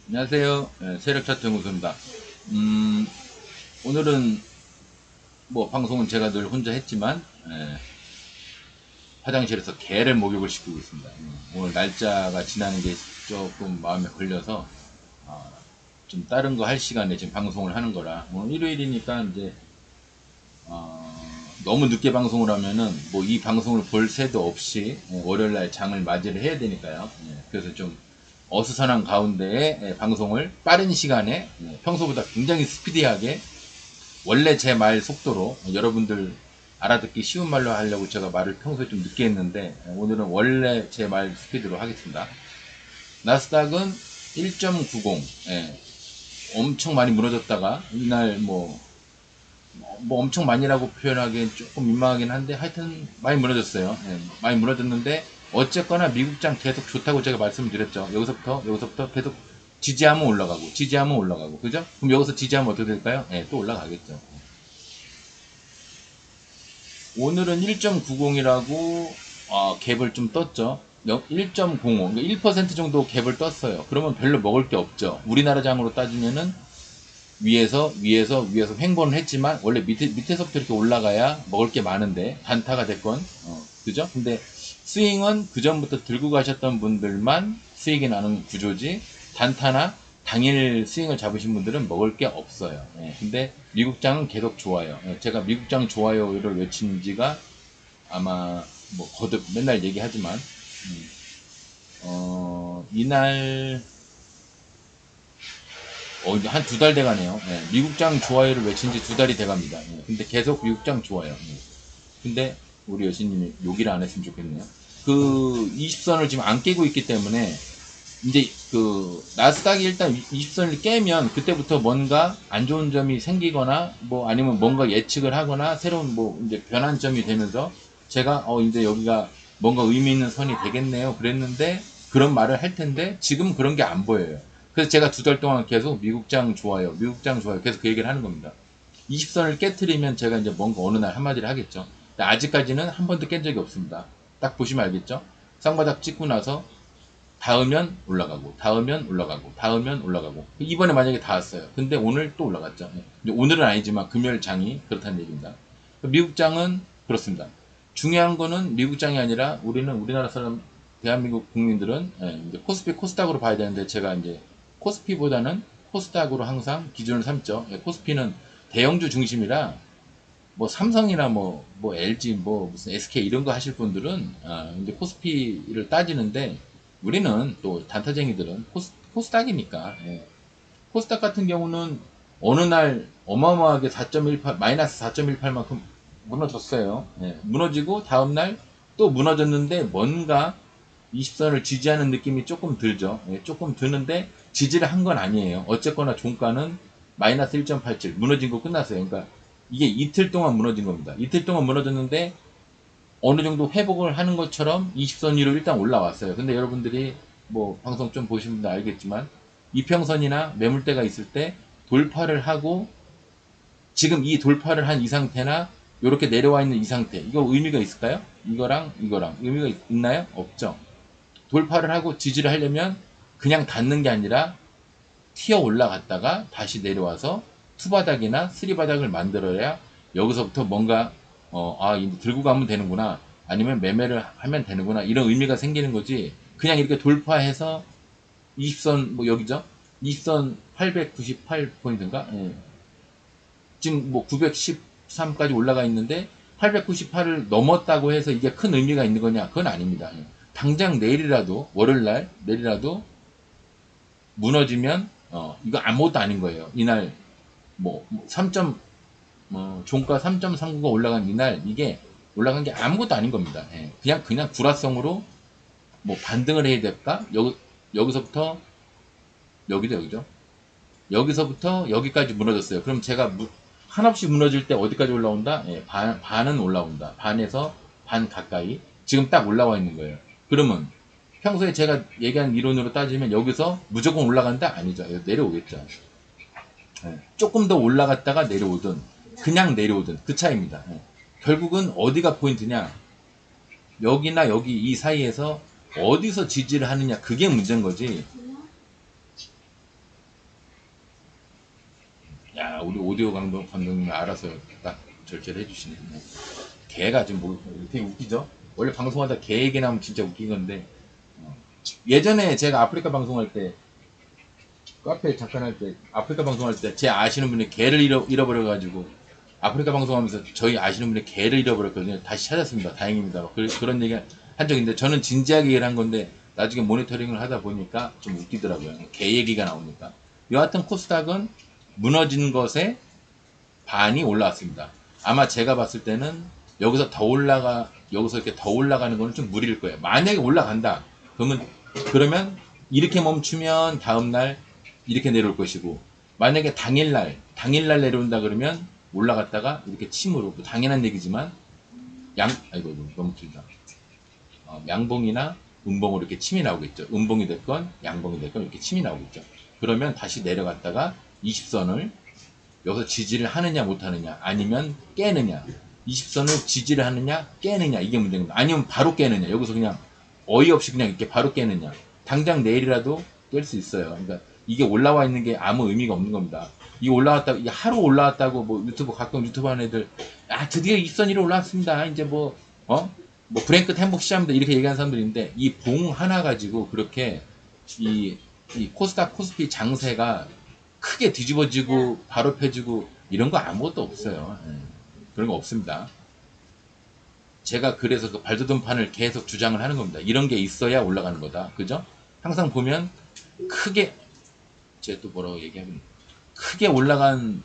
안녕하세요. 세력차트 연구소입니다. 오늘은 뭐 방송은 제가 늘 혼자 했지만 화장실에서 개를 목욕을 시키고 있습니다. 오늘 날짜가 지나는 게 조금 마음에 걸려서 좀 다른 거 할 시간에 지금 방송을 하는 거라 오늘 일요일이니까 이제 너무 늦게 방송을 하면은 뭐 이 방송을 볼 새도 없이 월요일날 장을 맞이를 해야 되니까요. 그래서 좀 어수선한 가운데에 방송을 빠른 시간에 평소보다 굉장히 스피디하게 원래 제 말 속도로 여러분들 알아듣기 쉬운 말로 하려고 제가 말을 평소에 좀 늦게 했는데 오늘은 원래 제 말 스피드로 하겠습니다. 나스닥은 1.90 엄청 많이 무너졌다가 이날 뭐 엄청 많이라고 표현하기엔 조금 민망하긴 한데 하여튼 많이 무너졌어요. 많이 무너졌는데 어쨌거나 미국장 계속 좋다고 제가 말씀을 드렸죠. 여기서부터 계속 지지하면 올라가고 지지하면 올라가고 그죠? 그럼 여기서 지지하면 어떻게 될까요? 또 올라가겠죠. 오늘은 1.90이라고 갭을 좀 떴죠. 1.05, 1% 정도 갭을 떴어요. 그러면 별로 먹을 게 없죠. 우리나라 장으로 따지면은 위에서 횡보는 했지만 원래 밑에서부터 이렇게 올라가야 먹을 게 많은데 단타가 됐건 그죠? 근데 스윙은 그 전부터 들고 가셨던 분들만 수익이 나는 구조지 단타나 당일 스윙을 잡으신 분들은 먹을 게 없어요. 근데 미국장은 계속 좋아요. 제가 미국장 좋아요를 외친 지가 아마 뭐 거듭 맨날 얘기하지만 이날 이제 한 두 달 돼가네요. 미국장 좋아요를 외친 지 두 달이 돼갑니다. 근데 계속 미국장 좋아요. 근데 우리 여신님이 욕이를 안 했으면 좋겠네요. 그 20선을 지금 안 깨고 있기 때문에 이제 그 나스닥이 일단 20선을 깨면 그때부터 뭔가 안 좋은 점이 생기거나 뭐 아니면 뭔가 예측을 하거나 새로운 뭐 이제 변환점이 되면서 제가 이제 여기가 뭔가 의미 있는 선이 되겠네요. 그랬는데 그런 말을 할 텐데 지금 그런 게 안 보여요. 그래서 제가 두 달 동안 계속 미국장 좋아요, 미국장 좋아요 계속 그 얘기를 하는 겁니다. 20선을 깨트리면 제가 이제 뭔가 어느 날 한마디를 하겠죠. 근데 아직까지는 한 번도 깬 적이 없습니다. 딱 보시면 알겠죠. 쌍바닥 찍고 나서 닿으면 올라가고 닿으면 올라가고 닿으면 올라가고 이번에 만약에 닿았어요. 근데 오늘 또 올라갔죠. 오늘은 아니지만 금요일 장이 그렇다는 얘기입니다. 미국 장은 그렇습니다. 중요한 거는 미국 장이 아니라 우리는 우리나라 사람 대한민국 국민들은 이제 코스피 코스닥으로 봐야 되는데 제가 이제 코스피보다는 코스닥으로 항상 기준을 삼죠. 코스피는 대형주 중심이라 뭐 삼성이나 뭐 LG 뭐 무슨 SK 이런 거 하실 분들은 이제 코스피를 따지는데 우리는 또 단타쟁이들은 코스닥이니까 코스닥 같은 경우는 어느 날 어마어마하게 4.18 마이너스 4.18만큼 무너졌어요. 무너지고 다음날 또 무너졌는데 뭔가 20선을 지지하는 느낌이 조금 들죠. 조금 드는데 지지를 한 건 아니에요. 어쨌거나 종가는 마이너스 1.87 무너진 거 끝났어요. 그러니까 이게 이틀 동안 무너진 겁니다. 이틀 동안 무너졌는데 어느 정도 회복을 하는 것처럼 20선 위로 일단 올라왔어요. 근데 여러분들이 뭐 방송 좀 보신 분들 알겠지만 이평선이나 매물대가 있을 때 돌파를 하고 지금 이 돌파를 한 이 상태나 이렇게 내려와 있는 이 상태 이거 의미가 있을까요? 이거랑 의미가 있나요? 없죠. 돌파를 하고 지지를 하려면 그냥 닿는 게 아니라 튀어 올라갔다가 다시 내려와서 투바닥이나 쓰리바닥을 만들어야 여기서부터 뭔가 이제 들고 가면 되는구나 아니면 매매를 하면 되는구나 이런 의미가 생기는 거지. 그냥 이렇게 돌파해서 20선 뭐 여기죠. 20선 898포인트인가 지금 뭐 913까지 올라가 있는데 898을 넘었다고 해서 이게 큰 의미가 있는 거냐? 그건 아닙니다. 당장 내일이라도 월요일날 내일이라도 무너지면 이거 아무것도 아닌 거예요. 이날 뭐 3. 종가 3.39가 올라간 이날 이게 올라간 게 아무것도 아닌 겁니다. 그냥 불화성으로 뭐 반등을 해야 될까? 여기서부터 여기죠. 여기서부터 여기까지 무너졌어요. 그럼 제가 한없이 무너질 때 어디까지 올라온다? 반은 올라온다. 반에서 반 가까이 지금 딱 올라와 있는 거예요. 그러면 평소에 제가 얘기한 이론으로 따지면 여기서 무조건 올라간다? 아니죠. 내려오겠죠. 조금 더 올라갔다가 내려오든 그냥 내려오든 그 차이입니다. 결국은 어디가 포인트냐? 여기나 여기 이 사이에서 어디서 지지를 하느냐 그게 문제인 거지. 야, 우리 오디오 감독님이 알아서 딱 절제를 해주시네. 개가 좀 뭐, 되게 웃기죠? 원래 방송하다 개 얘기 나오면 진짜 웃긴 건데, 예전에 제가 아프리카 방송할 때, 카페 잠깐 할 때, 아프리카 방송할 때, 제 아시는 분이 개를 잃어버려가지고, 아프리카 방송하면서 저희 아시는 분이 개를 잃어버렸거든요. 다시 찾았습니다. 다행입니다. 그런 얘기 한 적인데, 저는 진지하게 얘기를 한 건데, 나중에 모니터링을 하다 보니까 좀 웃기더라고요. 개 얘기가 나오니까. 여하튼 코스닥은 무너진 것에 반이 올라왔습니다. 아마 제가 봤을 때는 여기서 이렇게 더 올라가는 거는 좀 무리일 거예요. 만약에 올라간다. 그러면 이렇게 멈추면 다음날 이렇게 내려올 것이고, 만약에 당일날 내려온다 그러면 올라갔다가 이렇게 침으로, 뭐 당연한 얘기지만, 아이고, 너무 길다. 양봉이나 음봉으로 이렇게 침이 나오겠죠. 음봉이 됐건, 양봉이 됐건 이렇게 침이 나오겠죠. 그러면 다시 내려갔다가 20선을 여기서 지지를 하느냐 못하느냐, 아니면 깨느냐, 20선을 지지를 하느냐 깨느냐, 이게 문제입니다. 아니면 바로 깨느냐, 여기서 그냥 어이없이 그냥 이렇게 바로 깨느냐. 당장 내일이라도 깰 수 있어요. 그러니까 이게 올라와 있는 게 아무 의미가 없는 겁니다. 이게 하루 올라왔다고, 뭐 가끔 유튜브 하는 애들, 드디어 20선 위로 올라왔습니다. 이제 뭐 브랭크 행복 시작합니다. 이렇게 얘기하는 사람들인데, 이 봉 하나 가지고 그렇게 이 코스닥 코스피 장세가 크게 뒤집어지고 바로 펴지고 이런 거 아무것도 없어요. 그런 거 없습니다. 제가 그래서 그 발돋움판을 계속 주장을 하는 겁니다. 이런 게 있어야 올라가는 거다. 그죠? 항상 보면 크게, 제가 또 뭐라고 얘기하면, 크게 올라간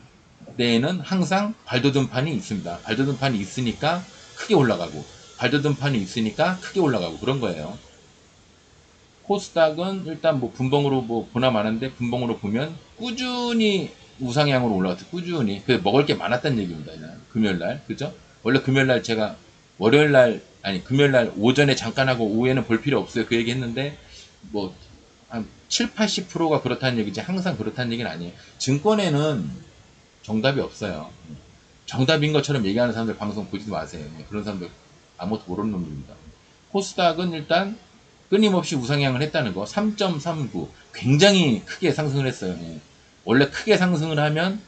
데에는 항상 발돋움판이 있습니다. 발돋움판이 있으니까 크게 올라가고, 발돋움판이 있으니까 크게 올라가고, 그런 거예요. 코스닥은 일단 뭐 분봉으로 뭐 보나 마는데, 분봉으로 보면 꾸준히 우상향으로 올라갔죠. 꾸준히. 그 먹을 게 많았다는 얘기입니다. 금요일날. 그죠? 원래 금요일날 제가 금요일날 오전에 잠깐 하고 오후에는 볼 필요 없어요. 그 얘기 했는데, 뭐, 한 7, 80%가 그렇다는 얘기지, 항상 그렇다는 얘기는 아니에요. 증권에는 정답이 없어요. 정답인 것처럼 얘기하는 사람들 방송 보지도 마세요. 그런 사람들 아무것도 모르는 놈들입니다. 코스닥은 일단 끊임없이 우상향을 했다는 거. 3.39. 굉장히 크게 상승을 했어요. 원래 크게 상승을 하면,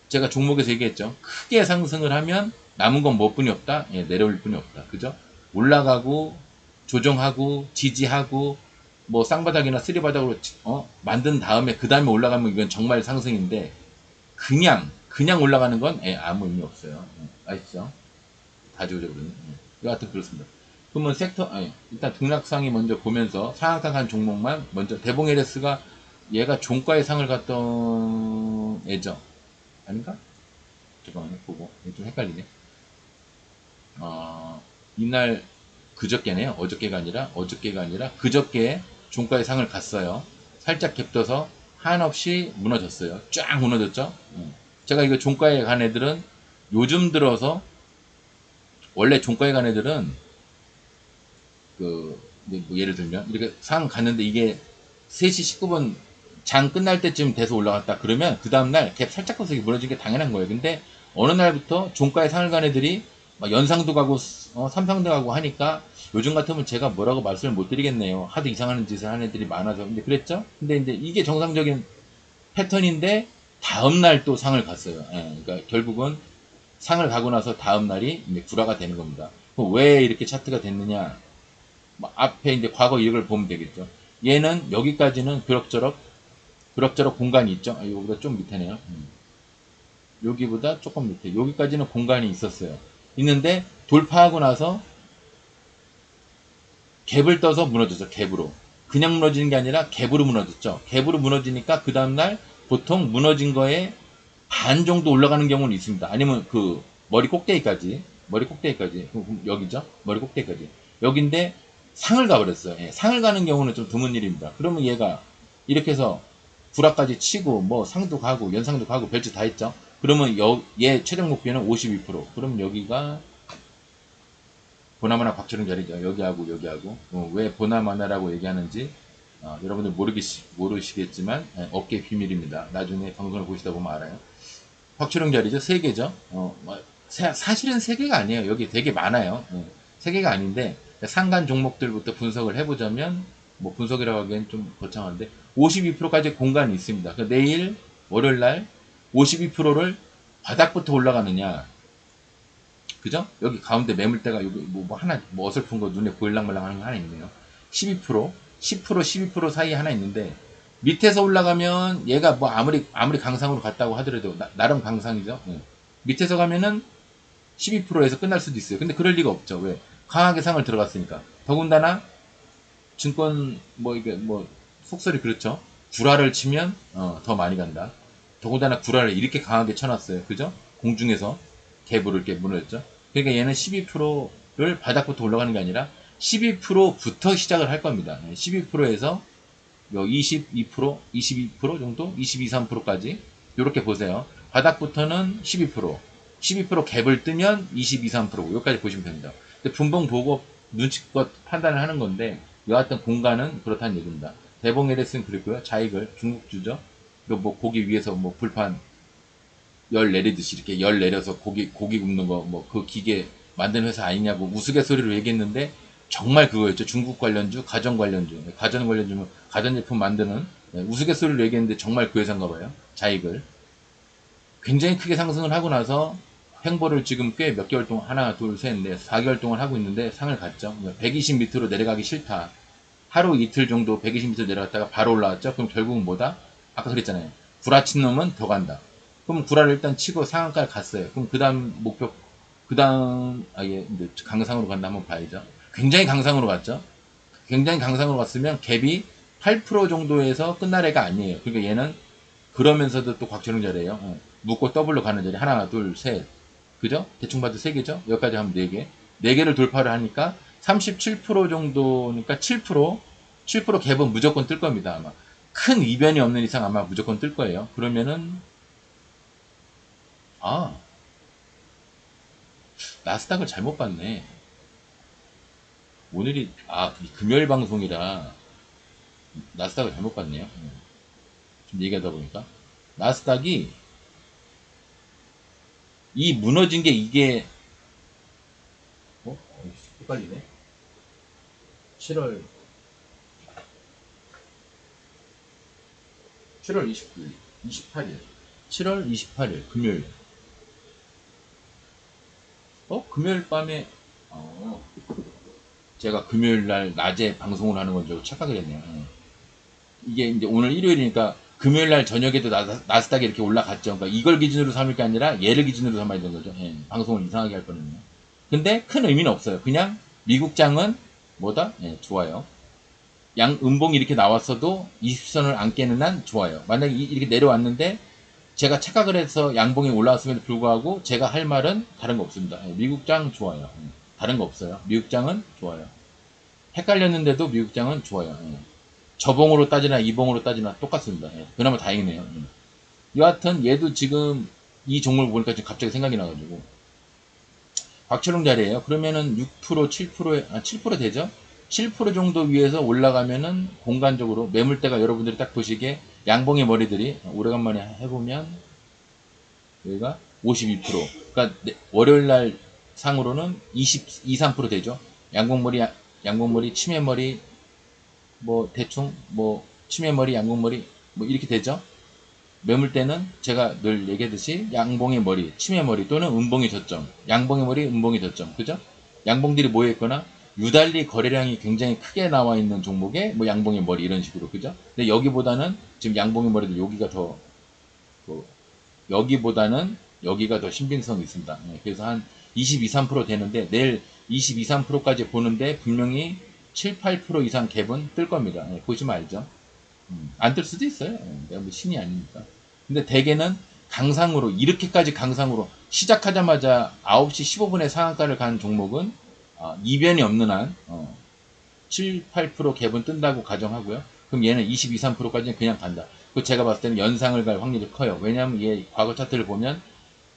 제가 종목에서 얘기했죠. 크게 상승을 하면 남은 건 뭐뿐이 없다? 내려올 뿐이 없다. 그죠? 올라가고, 조정하고, 지지하고, 뭐 쌍바닥이나 쓰리바닥으로 만든 다음에 그 다음에 올라가면 이건 정말 상승인데, 그냥 올라가는 건 아무 의미 없어요. 아시죠? 다 지워져버리네. 여하튼 그렇습니다. 그러면 일단 등락상이 먼저 보면서 상한가간 종목만 먼저, 대봉 LS가 얘가 종가의 상을 갔던 애죠. 아닌가? 잠깐만요, 보고. 좀 헷갈리네. 이날 그저께네요. 어저께가 아니라 그저께 종가의 상을 갔어요. 살짝 갭떠서 한없이 무너졌어요. 쫙 무너졌죠? 제가 이거 종가에 간 애들은 요즘 들어서, 원래 종가에 간 애들은 뭐 예를 들면 이렇게 상 갔는데 이게 3시 19분 장 끝날 때쯤 돼서 올라갔다 그러면 그 다음날 갭 살짝 커서 무너진 게 당연한 거예요. 근데 어느 날부터 종가에 상을 간 애들이 막 연상도 가고 삼상도 가고 하니까, 요즘 같으면 제가 뭐라고 말씀을 못 드리겠네요. 하도 이상한 짓을 하는 애들이 많아서. 근데 그랬죠? 근데 이제 이게 정상적인 패턴인데 다음날 또 상을 갔어요. 그러니까 결국은 상을 가고 나서 다음날이 이제 구라가 되는 겁니다. 왜 이렇게 차트가 됐느냐? 앞에 이제 과거 이력을 보면 되겠죠. 얘는 여기까지는 그럭저럭 공간이 있죠. 여기보다 좀 밑에네요. 여기보다 조금 밑에. 여기까지는 공간이 있었어요. 있는데 돌파하고 나서 갭을 떠서 무너졌죠. 갭으로. 그냥 무너지는 게 아니라 갭으로 무너졌죠. 갭으로 무너지니까 그 다음날 보통 무너진 거에 반 정도 올라가는 경우는 있습니다. 아니면 그 머리 꼭대기까지 여기죠. 머리 꼭대기까지 여기인데 상을 가버렸어요. 상을 가는 경우는 좀 드문 일입니다. 그러면 얘가 이렇게 해서 구라까지 치고 뭐 상도 가고 연상도 가고 별짓 다 했죠. 그러면 얘 최종 목표는 52%. 그러면 여기가 보나마나 곽철은 자리죠. 여기하고 왜 보나마나라고 얘기하는지 여러분들 모르시겠지만 업계 비밀입니다. 나중에 방송을 보시다 보면 알아요. 곽철은 자리죠. 3개죠. 사실은 3개가 아니에요. 여기 되게 많아요. 3개가 아닌데 상간 종목들부터 분석을 해보자면, 뭐 분석이라고 하기엔 좀 거창한데 52%까지 공간이 있습니다. 내일 월요일날 52%를 바닥부터 올라가느냐, 그죠? 여기 가운데 매물대가 여기 뭐 하나 뭐 어설픈 거 눈에 보일랑말랑하는 거 하나 있네요. 12%, 10%, 12% 사이에 하나 있는데 밑에서 올라가면 얘가 뭐 아무리 강상으로 갔다고 하더라도 나름 강상이죠. 예. 밑에서 가면은 12%에서 끝날 수도 있어요. 근데 그럴 리가 없죠. 왜? 강하게 상을 들어갔으니까. 더군다나 증권 뭐 이게 뭐 속설이 그렇죠. 구라를 치면 더 많이 간다. 더군다나 구라를 이렇게 강하게 쳐놨어요. 그죠? 공중에서 갭으로 이렇게 무너졌죠. 그러니까 얘는 12%를 바닥부터 올라가는 게 아니라 12%부터 시작을 할 겁니다. 12%에서 22%, 22% 정도, 22, 3%까지 이렇게 보세요. 바닥부터는 12%, 12% 갭을 뜨면 22, 3%고 여기까지 보시면 됩니다. 근데 분봉 보고 눈치껏 판단을 하는 건데 여하튼 공간은 그렇다는 얘기입니다. 대봉 LS는 그랬고요. 자익을 중국주죠. 뭐 고기 위에서 뭐 불판 열 내리듯이 이렇게 열 내려서 고기 굽는 거 뭐 그 기계 만드는 회사 아니냐고 우스갯소리로 얘기했는데 정말 그거였죠. 중국 관련주, 가전 관련주, 가전 관련주면 가전제품 만드는 우스갯소리로 얘기했는데 정말 그 회사인가 봐요. 자익을 굉장히 크게 상승을 하고 나서 횡보를 지금 꽤 몇 개월 동안 하나, 둘, 셋, 넷, 4개월 동안 하고 있는데 상을 갔죠. 120 밑으로 내려가기 싫다. 하루 이틀 정도 120 밑으로 내려갔다가 바로 올라왔죠. 그럼 결국은 뭐다? 아까 그랬잖아요. 구라친 놈은 더 간다. 그럼 구라를 일단 치고 상한가를 갔어요. 그럼 그 다음 목표, 그 다음, 아예 강상으로 간다 한번 봐야죠. 굉장히 강상으로 갔죠. 굉장히 강상으로 갔으면 갭이 8% 정도에서 끝날 애가 아니에요. 그러니까 얘는 그러면서도 또 곽철웅 자리에요. 묶고 더블로 가는 자리. 하나, 둘, 셋. 그죠? 대충 봐도 3개죠? 여기까지 하면 4개. 4개를 돌파를 하니까 37% 정도니까 7% 갭은 무조건 뜰 겁니다. 아마. 큰 이변이 없는 이상 아마 무조건 뜰 거예요. 그러면은, 아, 나스닥을 잘못 봤네. 오늘이, 금요일 방송이라 나스닥을 잘못 봤네요. 좀 얘기하다 보니까. 나스닥이 이 무너진 게 이게 헷갈리네. 7월 7월 29일, 28일, 7월 28일 금요일. 금요일 밤에 제가 금요일 날 낮에 방송을 하는 건 줄 착각을 했네요. 이게 이제 오늘 일요일이니까 금요일 날 저녁에도 나스닥이 이렇게 올라갔죠. 그러니까 이걸 기준으로 삼을 게 아니라 얘를 기준으로 삼아야 되는 거죠. 방송을 이상하게 할 뻔했네요. 근데 큰 의미는 없어요. 그냥 미국장은 뭐다? 좋아요. 양 음봉이 이렇게 나왔어도 20선을 안 깨는 한 좋아요. 만약에 이렇게 내려왔는데 제가 착각을 해서 양봉이 올라왔음에도 불구하고 제가 할 말은 다른 거 없습니다. 미국장 좋아요. 다른 거 없어요. 미국장은 좋아요. 헷갈렸는데도 미국장은 좋아요. 저봉으로 따지나 이봉으로 따지나 똑같습니다. 그나마 다행이네요. 여하튼 얘도 지금 이 종목을 보니까 지금 갑자기 생각이 나가지고 박철웅 자리에요. 그러면은 6% 7% 되죠? 7% 정도 위에서 올라가면은 공간적으로 매물대가 여러분들이 딱 보시기에 양봉의 머리들이 오래간만에 해보면 여기가 52%. 그러니까 월요일 날 상으로는 22, 3% 되죠. 양봉머리, 치매머리, 뭐 대충 뭐 치매머리, 양봉머리 뭐 이렇게 되죠. 매물대는 제가 늘 얘기하듯이 양봉의 머리, 침의 머리 또는 음봉의 저점, 양봉의 머리, 음봉의 저점, 그죠? 양봉들이 모여있거나 유달리 거래량이 굉장히 크게 나와 있는 종목에 뭐 양봉의 머리 이런 식으로, 그죠? 근데 여기보다는 지금 양봉의 머리도 여기가 더 여기보다는 여기가 더 신빙성이 있습니다. 그래서 한 22, 3% 되는데 내일 22, 3%까지 보는데 분명히 7, 8% 이상 갭은 뜰 겁니다. 보시면 알죠? 안 뜰 수도 있어요. 내가 뭐 신이 아니니까. 근데 대개는 강상으로, 이렇게까지 강상으로 시작하자마자 9시 15분에 상한가를 간 종목은 이변이 없는 한 7, 8% 갭은 뜬다고 가정하고요. 그럼 얘는 22, 3%까지는 그냥 간다. 그 제가 봤을 때는 연상을 갈 확률이 커요. 왜냐하면 얘 과거 차트를 보면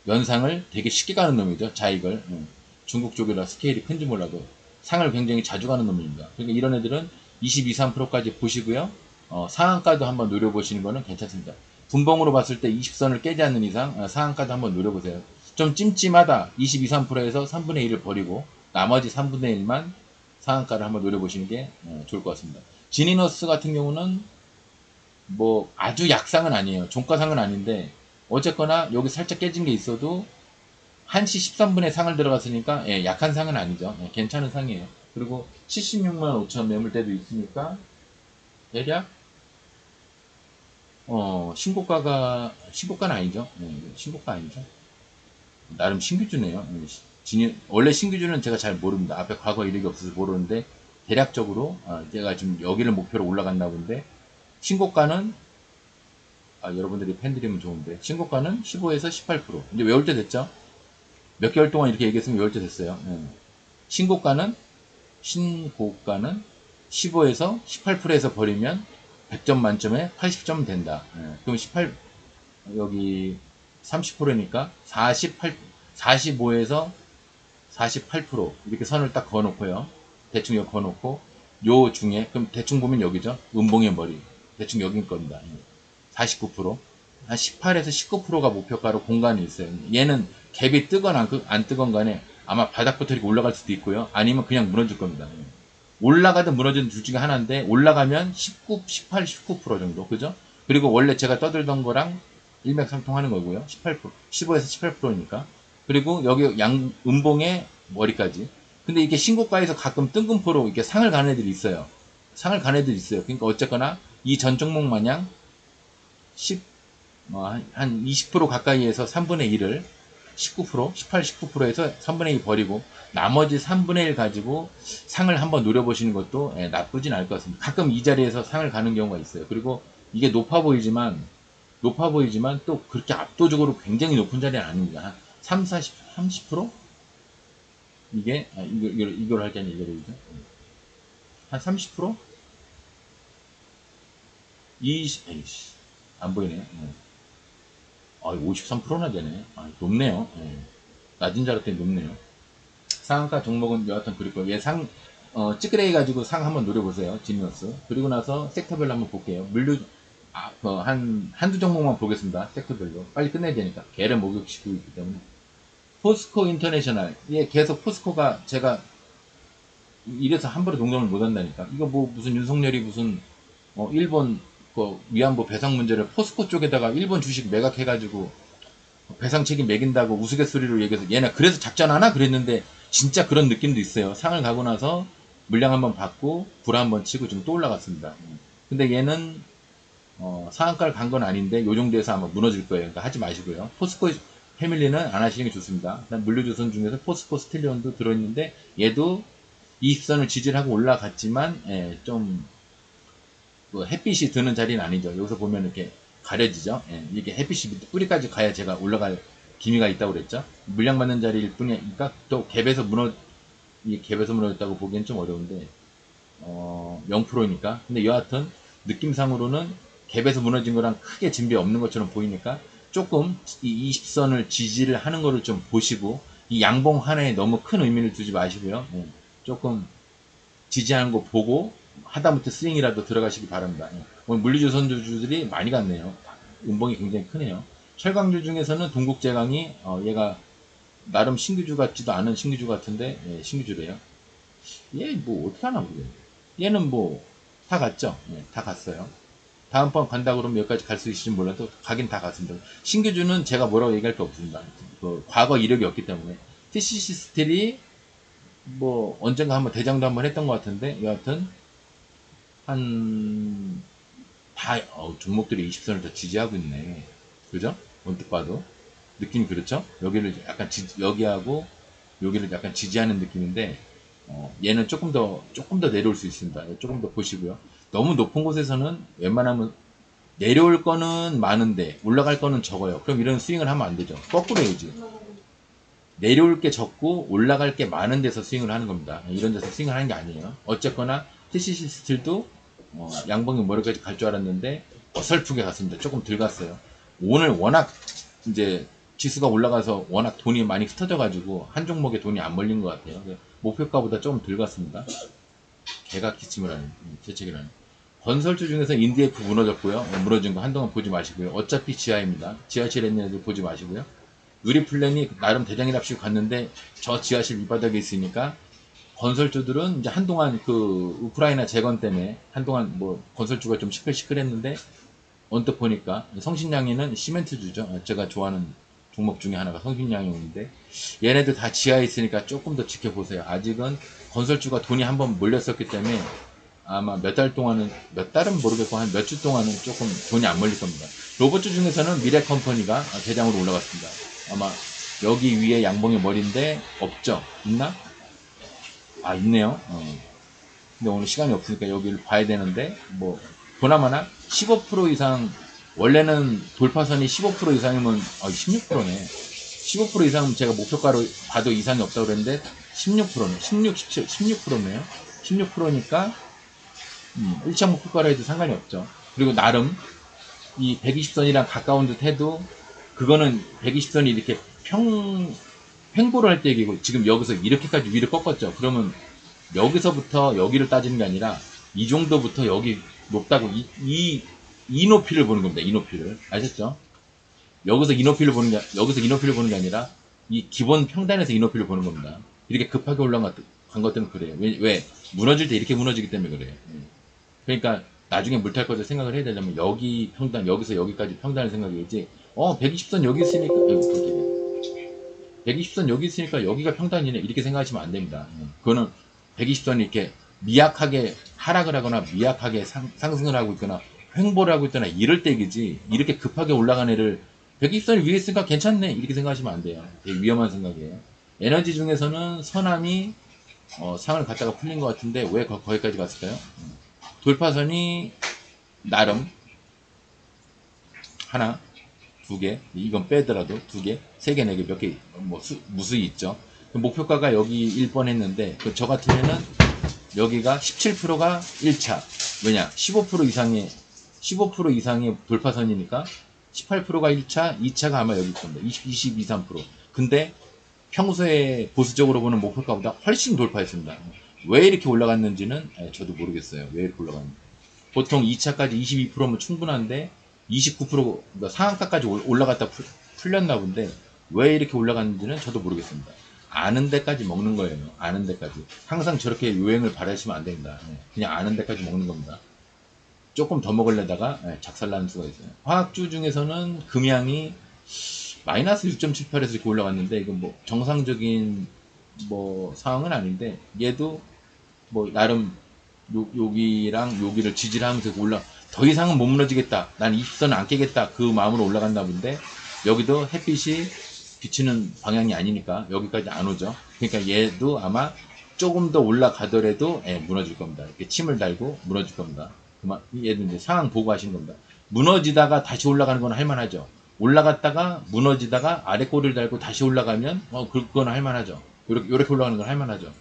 연상을 되게 쉽게 가는 놈이죠. 자익을. 중국 쪽이라 스케일이 큰지 몰라도 상을 굉장히 자주 가는 놈입니다. 그러니까 이런 애들은 22, 3%까지 보시고요. 상한가도 한번 노려보시는 거는 괜찮습니다. 분봉으로 봤을 때 20선을 깨지 않는 이상 상한가도 한번 노려보세요. 좀 찜찜하다. 22, 3%에서 3분의 1을 버리고 나머지 3분의 1만 상한가를 한번 노려보시는 게 좋을 것 같습니다. 지니너스 같은 경우는 뭐 아주 약상은 아니에요. 종가상은 아닌데 어쨌거나 여기 살짝 깨진 게 있어도 1시 13분에 상을 들어갔으니까 예, 약한 상은 아니죠. 예, 괜찮은 상이에요. 그리고 76만 5천 매물대도 있으니까 대략 신고가는 아니죠. 예, 신고가 아니죠. 나름 신규주네요. 예, 원래 신규주는 제가 잘 모릅니다. 앞에 과거 이력이 없어서 모르는데 대략적으로 제가 지금 여기를 목표로 올라갔나 본데 신고가는 여러분들이 팬들이면 좋은데 신고가는 15에서 18%. 이제 외울 때 됐죠? 몇 개월 동안 이렇게 얘기했으면 외울 때 됐어요. 예. 신고가는 15에서 18%에서 버리면 100점 만점에 80점 된다. 예. 그럼 여기 30%니까 45에서 48% 이렇게 선을 딱 그어놓고요. 대충 여기 그어놓고 요 중에 그럼 대충 보면 여기죠. 음봉의 머리 대충 여긴 겁니다. 49%, 한 18에서 19%가 목표가로 공간이 있어요. 얘는 갭이 뜨건 안 뜨건 간에 아마 바닥부터 이렇게 올라갈 수도 있고요. 아니면 그냥 무너질 겁니다. 올라가든 무너지든 둘 중에 하나인데 올라가면 19, 18, 19% 정도 그죠? 그리고 원래 제가 떠들던 거랑 일맥상통하는 거고요. 18%, 15에서 18%니까. 그리고 여기 음봉의 머리까지. 근데 이게 신고가에서 가끔 뜬금포로 이렇게 상을 가는 애들이 있어요. 상을 가는 애들이 있어요. 그러니까 어쨌거나 이 전 종목 마냥 10, 한 20% 가까이에서 3분의 1을 19%, 18, 19%에서 3분의 2 버리고 나머지 3분의 1 가지고 상을 한번 노려보시는 것도 나쁘진 않을 것 같습니다. 가끔 이 자리에서 상을 가는 경우가 있어요. 그리고 이게 높아 보이지만 또 그렇게 압도적으로 굉장히 높은 자리는 아닙니다. 한 3, 40, 30%? 이게 이걸 할 게 아니라 이거죠. 한 30%? 20, 에이씨, 안 보이네요. 53%나 되네. 높네요. 예. 낮은 자리 때문에 높네요. 상한가 종목은 여하튼 그럴 거예요. 찌그레이 가지고 상 한번 노려보세요. 지니어스. 그리고 나서 섹터별로 한번 볼게요. 한두 종목만 보겠습니다. 섹터별로. 빨리 끝내야 되니까. 걔를 목욕시키고 있기 때문에. 포스코 인터내셔널. 예, 계속 포스코가 제가 이래서 함부로 동정을 못 한다니까. 이거 뭐 무슨 윤석열이 무슨, 일본 그 위안부 배상 문제를 포스코 쪽에다가 일본 주식 매각해가지고 배상 책임 매긴다고 우스갯소리로 얘기해서 얘네 그래서 작전 하나 그랬는데 진짜 그런 느낌도 있어요. 상을 가고 나서 물량 한번 받고 불 한번 치고 지금 또 올라갔습니다. 근데 얘는 상한가를 간 건 아닌데 요 정도에서 아마 무너질 거예요. 그러니까 하지 마시고요. 포스코 패밀리는 안 하시는 게 좋습니다. 물류조선 중에서 포스코 스틸리온도 들어있는데 얘도 20선을 지지하고 올라갔지만 좀 햇빛이 드는 자리는 아니죠. 여기서 보면 이렇게 가려지죠. 이게 햇빛이 뿌리까지 가야 제가 올라갈 기미가 있다고 그랬죠. 물량 받는 자리일 뿐이니까 또 이 갭에서 무너졌다고 보기엔 좀 어려운데 0%니까. 근데 여하튼 느낌상으로는 갭에서 무너진 거랑 크게 진배 없는 것처럼 보이니까 조금 이 20선을 지지를 하는 거를 좀 보시고 이 양봉 하나에 너무 큰 의미를 두지 마시고요. 조금 지지하는 거 보고 하다못해 스윙이라도 들어가시기 바랍니다. 오늘 물리조선주들이 많이 갔네요. 음봉이 굉장히 크네요. 철강주 중에서는 동국제강이 얘가 나름 신규주 같지도 않은 신규주 같은데 신규주래요. 얘 뭐 어떻게 하나 모르겠네. 얘는 뭐 다 갔죠. 다 갔어요. 다음번 간다 그러면 여기까지 갈 수 있을지 몰라도 가긴 다 갔습니다. 신규주는 제가 뭐라고 얘기할 게 없습니다. 과거 이력이 없기 때문에 TCC 스틸이 뭐 언젠가 한번 대장도 한번 했던 것 같은데 여하튼 종목들이 20선을 더 지지하고 있네. 그죠? 언뜻 봐도 느낌이 그렇죠? 여기를 약간 여기하고 여기를 약간 지지하는 느낌인데 얘는 조금 더 내려올 수 있습니다. 조금 더 보시고요. 너무 높은 곳에서는 웬만하면 내려올 거는 많은데 올라갈 거는 적어요. 그럼 이런 스윙을 하면 안 되죠. 거꾸로 해야지. 내려올 게 적고 올라갈 게 많은 데서 스윙을 하는 겁니다. 이런 데서 스윙을 하는 게 아니에요. 어쨌거나 TCC 스틸도 양봉이 머리까지 갈 줄 알았는데 어설프게 갔습니다. 조금 덜 갔어요. 오늘 워낙 이제 지수가 올라가서 워낙 돈이 많이 흩어져 가지고 한 종목에 돈이 안 몰린 것 같아요. 목표가보다 조금 덜 갔습니다. 개가 기침을 하는 재채기라는. 건설주 중에서 인디에프 무너졌고요. 무너진 거 한동안 보지 마시고요. 어차피 지하입니다. 지하실에 있는 애들 보지 마시고요. 유리플랜이 나름 대장이랍시고 갔는데 저 지하실 밑바닥에 있으니까 건설주들은 이제 한동안 그 우크라이나 재건 때문에 한동안 뭐 건설주가 좀 시끌시끌했는데 언뜻 보니까 성신양이는 시멘트주죠. 제가 좋아하는 종목 중에 하나가 성신양용인데 얘네들 다 지하에 있으니까 조금 더 지켜보세요. 아직은 건설주가 돈이 한번 몰렸었기 때문에 아마 몇 달 동안은, 몇 달은 모르겠고 한 몇 주 동안은 조금 돈이 안 몰릴 겁니다. 로봇주 중에서는 미래컴퍼니가 대장으로 올라갔습니다. 아마 여기 위에 양봉의 머리인데 없죠? 있나? 아, 있네요. 근데 오늘 시간이 없으니까 여기를 봐야 되는데 뭐 보나마나 15% 이상, 원래는 돌파선이 15% 이상이면 16%네. 15% 이상은 제가 목표가로 봐도 이상이 없다고 그랬는데 16%네. 16, 17, 16%네요. 16%니까 1차 목표가로 해도 상관이 없죠. 그리고 나름 이 120선이랑 가까운 듯 해도 그거는 120선이 이렇게 횡보를 할 때 얘기고, 지금 여기서 이렇게까지 위를 꺾었죠. 그러면 여기서부터 여기를 따지는 게 아니라 이 정도부터 여기 높다고 이 높이를 보는 겁니다. 이 높이를. 아셨죠? 여기서 이 높이를 보는 게 아니라 이 기본 평단에서 이 높이를 보는 겁니다. 이렇게 급하게 올라간 것들은 그래요. 왜? 무너질 때 이렇게 무너지기 때문에 그래요. 그러니까 나중에 물탈 것을 생각을 해야 되려면 여기 평단, 여기서 여기까지 평단을 생각해야지. 120선 여기 있으니까 120선 여기 있으니까 여기가 평단이네 이렇게 생각하시면 안 됩니다. 그거는 120선이 이렇게 미약하게 하락을 하거나 미약하게 상승을 하고 있거나 횡보를 하고 있거나 이럴 때이지, 이렇게 급하게 올라간 애를 120선이 위에 있으니까 괜찮네 이렇게 생각하시면 안 돼요. 되게 위험한 생각이에요. 에너지 중에서는 서남이 상을 갖다가 풀린 것 같은데 왜 거기까지 갔을까요? 돌파선이 나름 하나, 두 개, 이건 빼더라도 두 개, 세 개, 네 개, 몇 개, 무수히 있죠. 목표가가 여기 1번 했는데, 저 같으면은 여기가 17%가 1차. 왜냐? 15% 이상의 돌파선이니까 18%가 1차, 2차가 아마 여기 겁니다. 20, 23%. 근데 평소에 보수적으로 보는 목표가보다 훨씬 돌파했습니다. 왜 이렇게 올라갔는지는 저도 모르겠어요. 왜 이렇게 올라갔는지. 보통 2차까지 22%면 충분한데 29%, 그러니까 상한가까지 올라갔다 풀렸나 본데 왜 이렇게 올라갔는지는 저도 모르겠습니다. 아는 데까지 먹는 거예요. 아는 데까지. 항상 저렇게 요행을 바라시면 안 됩니다. 그냥 아는 데까지 먹는 겁니다. 조금 더 먹으려다가 작살나는 수가 있어요. 화학주 중에서는 금양이 마이너스 6.78에서 이렇게 올라갔는데 이건 뭐 정상적인 뭐 상황은 아닌데, 얘도 뭐 나름 여기랑 여기를 지지를 하면서 더 이상은 못 무너지겠다, 난 20선은 안 깨겠다, 그 마음으로 올라갔나 본데 여기도 햇빛이 비치는 방향이 아니니까 여기까지 안 오죠. 그러니까 얘도 아마 조금 더 올라가더라도 무너질 겁니다. 이렇게 침을 달고 무너질 겁니다. 얘도 이제 상황 보고 하시는 겁니다. 무너지다가 다시 올라가는 건 할만하죠. 올라갔다가 무너지다가 아래 꼬리를 달고 다시 올라가면 그건 할만하죠. 이렇게 올라가는 건 할만하죠.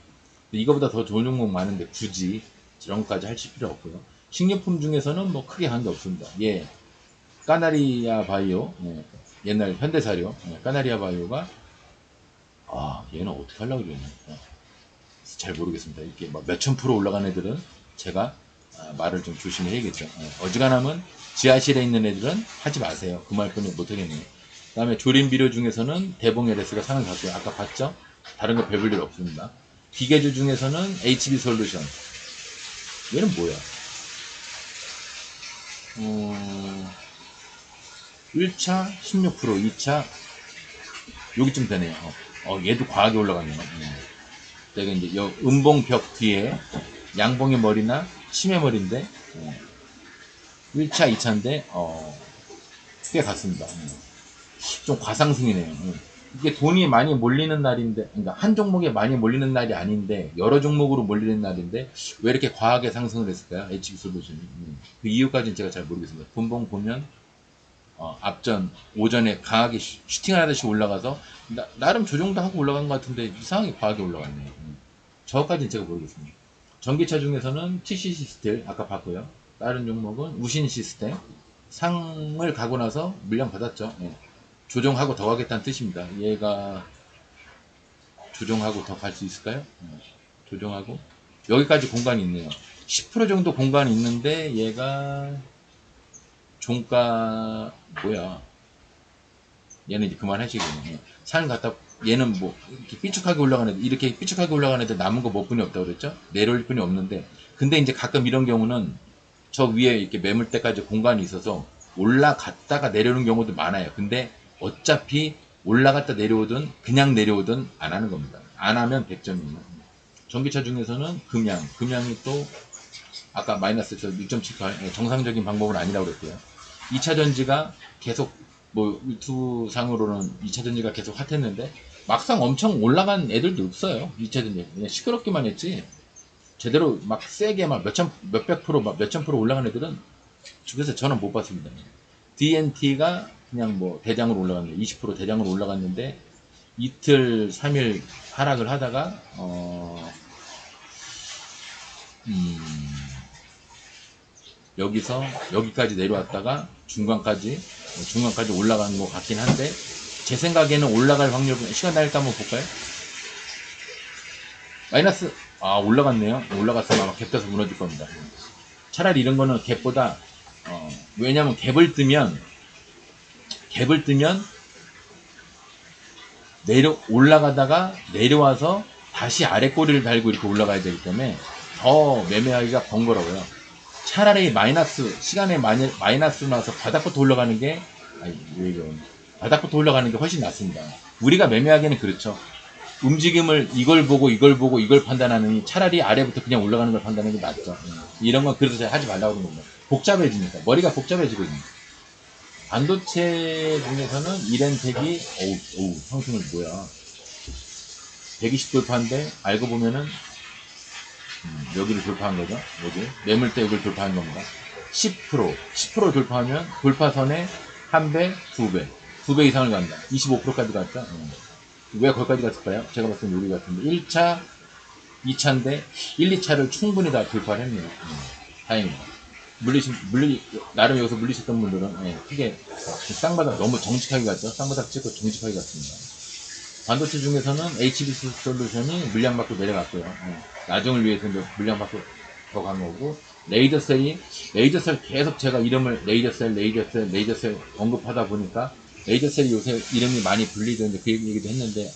이거보다 더 좋은 종목 많은데 굳이 이런 것까지 하실 필요 없고요. 식료품 중에서는 뭐 크게 한 게 없습니다. 예, 까나리아 바이오, 옛날 현대사료, 까나리아 바이오가 얘는 어떻게 하려고 그러냐, 잘 모르겠습니다. 이렇게 막 몇천 프로 올라간 애들은 제가 말을 좀 조심히 해야겠죠. 어지간하면 지하실에 있는 애들은 하지 마세요. 그 말뿐이 못하겠네요. 그 다음에 조림 비료 중에서는 대봉 LS가 상을 갔고요. 아까 봤죠? 다른 거 배울 일 없습니다. 기계주 중에서는 HB 솔루션. 얘는 뭐야? 1차 16%, 2차 여기쯤 되네요. 얘도 과하게 올라갔네요. 내가 이제 음봉벽 뒤에 양봉의 머리나 심의 머리인데 1차, 2차인데 꽤 갔습니다. 좀 과상승이네요. 이게 돈이 많이 몰리는 날인데, 그러니까 한 종목에 많이 몰리는 날이 아닌데 여러 종목으로 몰리는 날인데 왜 이렇게 과하게 상승을 했을까요? HB 솔루션이. 그 이유까지는 제가 잘 모르겠습니다. 분봉 보면 앞전 오전에 강하게 슈팅을 하듯이 올라가서 나름 조정도 하고 올라간 것 같은데 이상하게 과하게 올라갔네요. 저까지는 제가 모르겠습니다. 전기차 중에서는 TCC 스틸 아까 봤고요. 다른 종목은 우신 시스템. 상을 가고 나서 물량 받았죠. 조정하고 더 가겠다는 뜻입니다. 얘가 조정하고 더 갈 수 있을까요? 조정하고 여기까지 공간이 있네요. 10% 정도 공간이 있는데 얘가 종가 뭐야? 얘는 이제 그만하시겠네요. 산 갖다 얘는 뭐 이렇게 삐죽하게 올라가는 애들, 이렇게 삐죽하게 올라가는 애들 남은 거 몇 분이 없다고 그랬죠? 내려올 분이 없는데, 근데 이제 가끔 이런 경우는 저 위에 이렇게 매물대까지 공간이 있어서 올라갔다가 내려오는 경우도 많아요. 근데 어차피 올라갔다 내려오든 그냥 내려오든 안 하는 겁니다. 안 하면 100점이에요. 전기차 중에서는 금양이 또 아까 마이너스 6.78 정상적인 방법은 아니라고 그랬고요. 2차 전지가 계속 뭐 유튜브 상으로는 2차 전지가 계속 핫했는데 막상 엄청 올라간 애들도 없어요. 2차 전지 그냥 시끄럽기만 했지 제대로 막 세게 막 몇백 프로 막 몇천 프로 올라간 애들은 그래서 저는 못 봤습니다. DNT가 그냥 뭐 대장으로 올라갔는데 20% 대장으로 올라갔는데 이틀 3일 하락을 하다가 여기서 여기까지 내려왔다가 중간까지 올라가는 것 같긴 한데 제 생각에는 올라갈 확률 시간 나니까 한번 볼까요? 마이너스 올라갔네요. 올라갔으면 아마 갭 떠서 무너질 겁니다. 차라리 이런 거는 갭보다 왜냐면 갭을 뜨면 올라가다가 내려와서 다시 아래 꼬리를 달고 이렇게 올라가야 되기 때문에 더 매매하기가 번거로워요. 차라리 시간에 마이너스 나서 바닥부터 올라가는 게 바닥부터 올라가는 게 훨씬 낫습니다. 우리가 매매하기에는 그렇죠. 움직임을 이걸 보고 이걸 판단하느니 차라리 아래부터 그냥 올라가는 걸 판단하는 게 낫죠. 이런 건 그래서 제가 하지 말라고 그러는 겁니다. 복잡해지니까 머리가 복잡해지거든요. 반도체 중에서는 이렌텍이 상승을 뭐야 120 돌파인데 알고 보면은 여기를 돌파한 거죠. 뭐지? 매물대 여기를 돌파한 겁니다. 10% 돌파하면 돌파선에 한 배, 두 배 이상을 간다. 25%까지 갔죠. 왜 거기까지 갔을까요? 제가 봤을 땐 여기 같은데 1차, 2차인데 1, 2차를 충분히 다 돌파를 했네요. 다행입니다. 나름 여기서 물리셨던 분들은 크게 쌍바닥 너무 정직하게 갔죠. 쌍바닥 찍고 정직하게 갔습니다. 반도체 중에서는 HBC 솔루션이 물량 받고 내려갔고요. 나중을 위해서 물량 받고 더 간 거고 레이저셀 계속 제가 이름을 레이저셀 언급하다 보니까 레이저셀이 요새 이름이 많이 불리던데 그 얘기도 했는데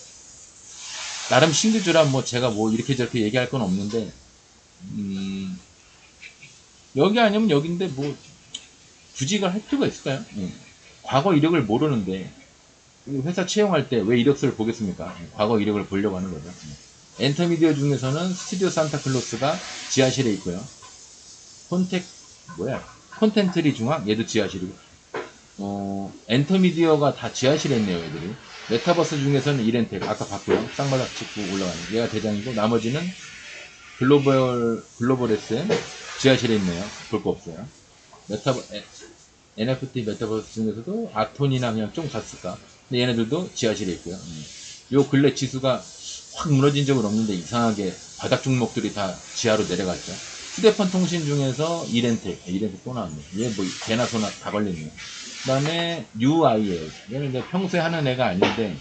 나름 신규주라 뭐 제가 뭐 이렇게 저렇게 얘기할 건 없는데 여기 아니면 여기인데 뭐 굳이 이걸 할 필요가 있을까요? 과거 이력을 모르는데 회사 채용할 때 왜 이력서를 보겠습니까? 과거 이력을 보려고 하는 거죠. 엔터미디어 중에서는 스튜디오 산타클로스가 지하실에 있고요. 콘텐트리 중앙 얘도 지하실이고 엔터미디어가 다 지하실에 있네요 얘들이. 메타버스 중에서는 이렌텍 아까 봤고요. 쌍바닥 찍고 올라가는 얘가 대장이고 나머지는 글로벌 SM 지하실에 있네요. 볼 거 없어요. NFT 메타버스 중에서도 아톤이나 그냥 좀 갔을까. 근데 얘네들도 지하실에 있고요. 요 근래 지수가 확 무너진 적은 없는데 이상하게 바닥 종목들이 다 지하로 내려갔죠. 휴대폰 통신 중에서 이렌텍 또 나왔네. 얘 뭐 개나 소나 다 걸렸네요. 그 다음에 UI예요. 얘는 이제 평소에 하는 애가 아닌데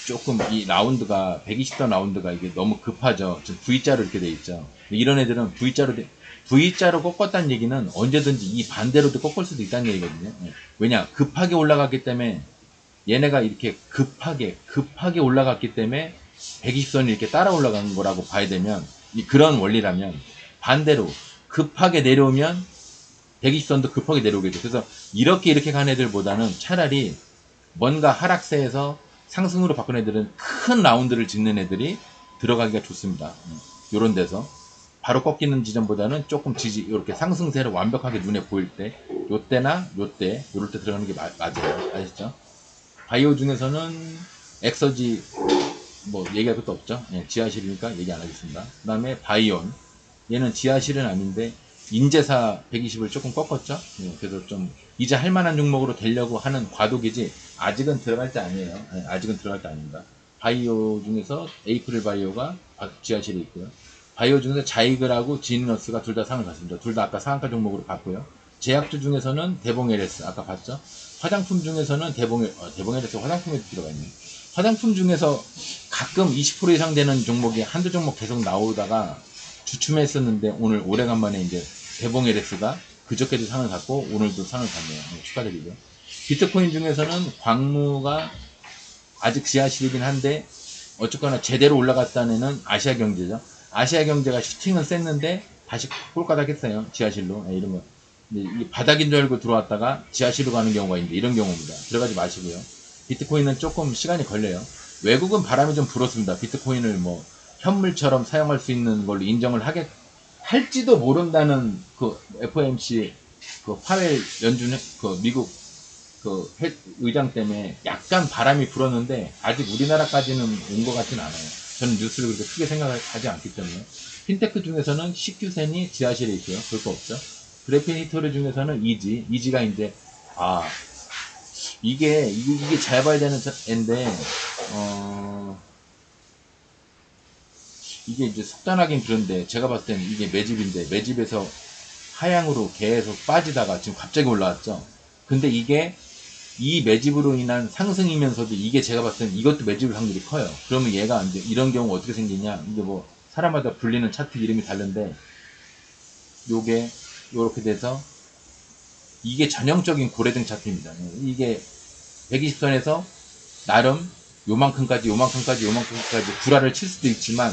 조금 이 라운드가 120단 라운드가 이게 너무 급하죠. 지금 V자로 이렇게 돼 있죠. 이런 애들은 V자로 꺾었다는 얘기는 언제든지 이 반대로도 꺾을 수도 있다는 얘기거든요. 왜냐 급하게 올라갔기 때문에 얘네가 이렇게 급하게 올라갔기 때문에 120선이 이렇게 따라 올라간 거라고 봐야 되면 그런 원리라면 반대로 급하게 내려오면 120선도 급하게 내려오겠죠. 그래서 이렇게 간 애들보다는 차라리 뭔가 하락세에서 상승으로 바꾼 애들은 큰 라운드를 짓는 애들이 들어가기가 좋습니다. 요런 데서 바로 꺾이는 지점보다는 조금 이렇게 상승세를 완벽하게 눈에 보일 때 요때나 요때 요럴 때 들어가는 게 맞아요. 아시죠? 바이오 중에서는 엑서지 뭐 얘기할 것도 없죠. 지하실이니까 얘기 안 하겠습니다. 그 다음에 바이온 얘는 지하실은 아닌데 인제사 120을 조금 꺾었죠. 그래서 좀 이제 할만한 종목으로 되려고 하는 과도기지 아직은 들어갈 때 아니에요. 아직은 들어갈 때 아닙니다. 바이오 중에서 에이프릴 바이오가 지하실에 있고요. 바이오 중에서 자이글하고 지니너스가 둘 다 상을 갔습니다. 둘 다 아까 상한가 종목으로 갔고요. 제약주 중에서는 대봉 LS 아까 봤죠. 화장품 중에서는 대봉 LS 화장품에도 들어가 있네요. 화장품 중에서 가끔 20% 이상 되는 종목이 한두 종목 계속 나오다가 주춤했었는데 오늘 오래간만에 이제 대봉 LS가 그저께도 상을 갖고 오늘도 상을 갖네요. 축하드리고요. 비트코인 중에서는 광무가 아직 지하실이긴 한데 어쨌거나 제대로 올라갔다는 애는 아시아경제죠. 아시아경제가 슈팅은 셌는데 다시 꼴까닥 했어요. 지하실로. 이런 거. 근데 이 바닥인 줄 알고 들어왔다가 지하실로 가는 경우가 있는데 이런 경우입니다. 들어가지 마시고요. 비트코인은 조금 시간이 걸려요. 외국은 바람이 좀 불었습니다. 비트코인을 뭐 현물처럼 사용할 수 있는 걸로 인정을 할지도 모른다는 그 FOMC 그 파웰 연준 그 미국 그 의장 때문에 약간 바람이 불었는데 아직 우리나라까지는 온 것 같진 않아요. 저는 뉴스를 그렇게 크게 생각하지 않기 때문에. 핀테크 중에서는 CQ센이 지하실에 있고요. 볼 거 없죠. 그래핀 히터리 중에서는 이지가 이제 아 이게 잘 봐야 되는 앤데 이게 이제 속단하긴 그런데 제가 봤을 때는 이게 매집인데 매집에서 하향으로 계속 빠지다가 지금 갑자기 올라왔죠. 근데 이게 이 매집으로 인한 상승이면서도 이게 제가 봤을 때는 이것도 매집일 확률이 커요. 그러면 얘가 이제 이런 경우 어떻게 생기냐? 이게 뭐 사람마다 불리는 차트 이름이 다른데 요게 요렇게 돼서 이게 전형적인 고래등 차트입니다. 이게 120선에서 나름 요만큼까지 구라를 칠 수도 있지만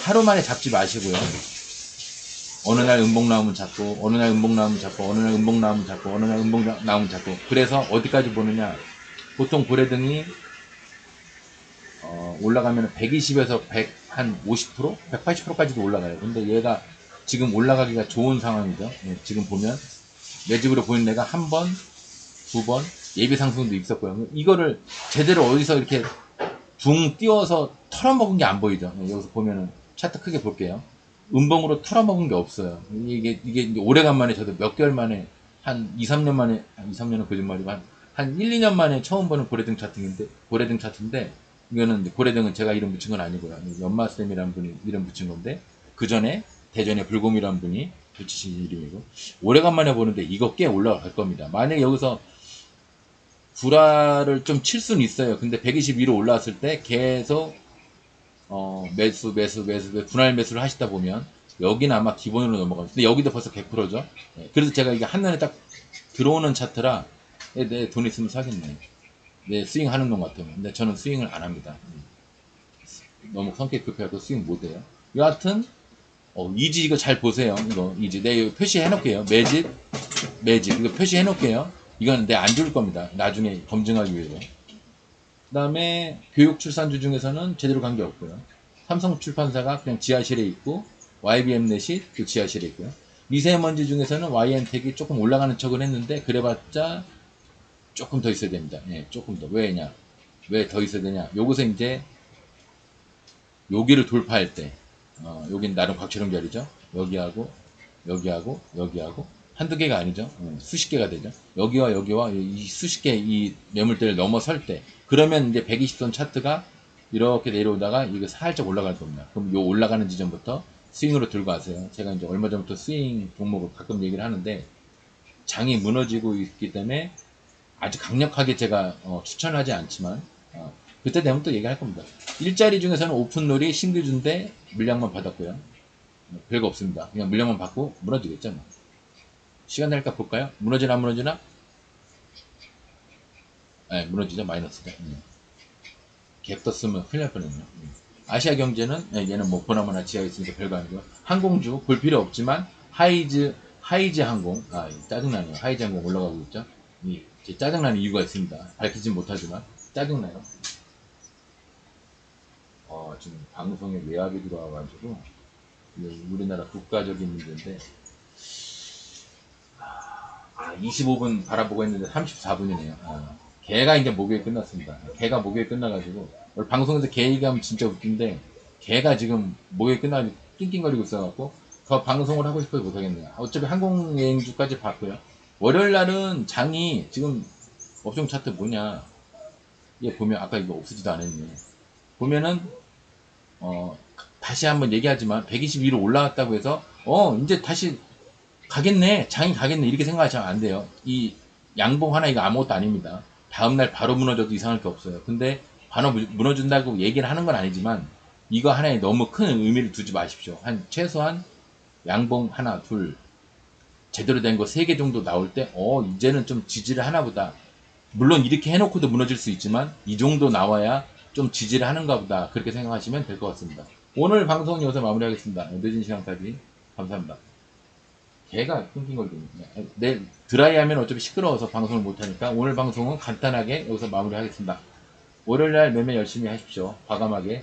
하루 만에 잡지 마시고요. 어느 날 음봉 나오면 잡고, 어느 날 음봉 나오면 잡고, 어느 날 음봉 나오면 잡고, 어느 날 음봉 나오면 잡고. 그래서 어디까지 보느냐? 보통 고래등이 올라가면 120에서 100, 한 50%? 180%까지도 올라가요. 근데 얘가 지금 올라가기가 좋은 상황이죠. 지금 보면 매직으로 보이는 애가 한 번, 두 번, 예비 상승도 있었고요. 이거를 제대로 어디서 이렇게 붕 띄워서 털어먹은 게 안 보이죠. 여기서 보면은 차트 크게 볼게요. 음봉으로 털어먹은 게 없어요. 이게 이제 오래간만에 저도 몇 개월 만에 한 2, 3년 만에, 2, 3년은 거짓말이고 한 1, 2년 만에 처음 보는 고래등 차트인데 이거는 고래등은 제가 이름 붙인 건 아니고요. 연마쌤이라는 분이 이름 붙인 건데 그 전에 대전에 불곰이라는 분이 붙이신 이름이고 오래간만에 보는데 이거 꽤 올라갈 겁니다. 만약에 여기서 구라를 좀 칠 수는 있어요. 근데 120 위로 올라왔을 때 계속 매수 분할 매수를 하시다 보면 여기는 아마 기본으로 넘어갑니다. 근데 여기도 벌써 100%죠. 그래서 제가 이게 한눈에 딱 들어오는 차트라 내 돈 있으면 사겠네. 내 스윙 하는 놈 같아요. 근데 저는 스윙을 안 합니다. 너무 성격 급해서 스윙 못 해요. 여하튼 이지 이거 잘 보세요. 이거 이지 내 이거 표시해 놓을게요. 매집 이거 표시해 놓을게요. 이건 내 안 줄 겁니다. 나중에 검증하기 위해서. 그 다음에 교육 출산주 중에서는 제대로 간 게 없고요. 삼성 출판사가 그냥 지하실에 있고 YBM넷이 그 지하실에 있고요. 미세먼지 중에서는 YN텍이 조금 올라가는 척은 했는데 그래봤자 조금 더 있어야 됩니다. 조금 더. 왜냐? 왜 더 있어야 되냐? 요것에 이제 여기를 돌파할 때 여긴 나름 곽철용 자리죠. 여기하고 한두 개가 아니죠. 수십 개가 되죠. 여기와 이 수십 개 이 매물대를 넘어설 때 그러면 이제 120선 차트가 이렇게 내려오다가 이거 살짝 올라갈 겁니다. 그럼 요 올라가는 지점부터 스윙으로 들고 가세요. 제가 이제 얼마 전부터 스윙 종목을 가끔 얘기를 하는데 장이 무너지고 있기 때문에 아주 강력하게 제가 추천하지 않지만 그때 되면 또 얘기할 겁니다. 일자리 중에서는 오픈롤이 신규주인데 물량만 받았고요. 별거 없습니다. 그냥 물량만 받고 무너지겠죠. 뭐. 시간 될까 볼까요? 무너지나 안 무너지나? 네, 무너지죠. 마이너스가. 갭 떴으면 큰일 날 뻔했네요. 아시아경제는 얘는 뭐 보나마나 지하에 있으니까 별거 아니고요. 항공주 볼 필요 없지만 하이즈 항공 짜증나네요. 하이즈 항공 올라가고 있죠. 짜증나는 이유가 있습니다. 밝히진 못하지만 짜증나요. 지금 방송에 외압이 들어와가지고 우리나라 국가적인 문제인데 25분 바라보고 있는데 34분이네요. 개가 이제 목요일 끝났습니다. 개가 목요일 끝나가지고 오늘 방송에서 개 얘기하면 진짜 웃긴데 개가 지금 목요일 끝나가지고 낑낑거리고 있어갖고 더 방송을 하고 싶어서 못하겠네요. 어차피 항공여행주까지 봤고요. 월요일 날은 장이 지금 업종 차트 뭐냐 얘 보면 아까 이거 없어지도 않았네. 보면은 다시 한번 얘기하지만 122로 올라왔다고 해서 이제 다시 가겠네 장이 가겠네 이렇게 생각하시면 안 돼요. 이 양봉 하나 이거 아무것도 아닙니다. 다음날 바로 무너져도 이상할 게 없어요. 근데 바로 무너진다고 얘기를 하는 건 아니지만 이거 하나에 너무 큰 의미를 두지 마십시오. 최소한 양봉 하나 둘 제대로 된 거 3개 정도 나올 때 이제는 좀 지지를 하나 보다 물론 이렇게 해놓고도 무너질 수 있지만 이 정도 나와야 좀 지지를 하는가 보다 그렇게 생각하시면 될 것 같습니다. 오늘 방송 여기서 마무리하겠습니다. 늦은 시간까지 감사합니다. 개가 끊긴 걸 내일 드라이하면 어차피 시끄러워서 방송을 못하니까 오늘 방송은 간단하게 여기서 마무리하겠습니다. 월요일날 매매 열심히 하십시오. 과감하게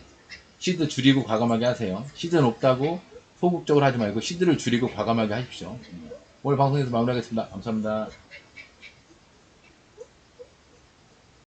시드 줄이고 과감하게 하세요. 시드 높다고 소극적으로 하지 말고 시드를 줄이고 과감하게 하십시오. 오늘 방송에서 마무리하겠습니다. 감사합니다.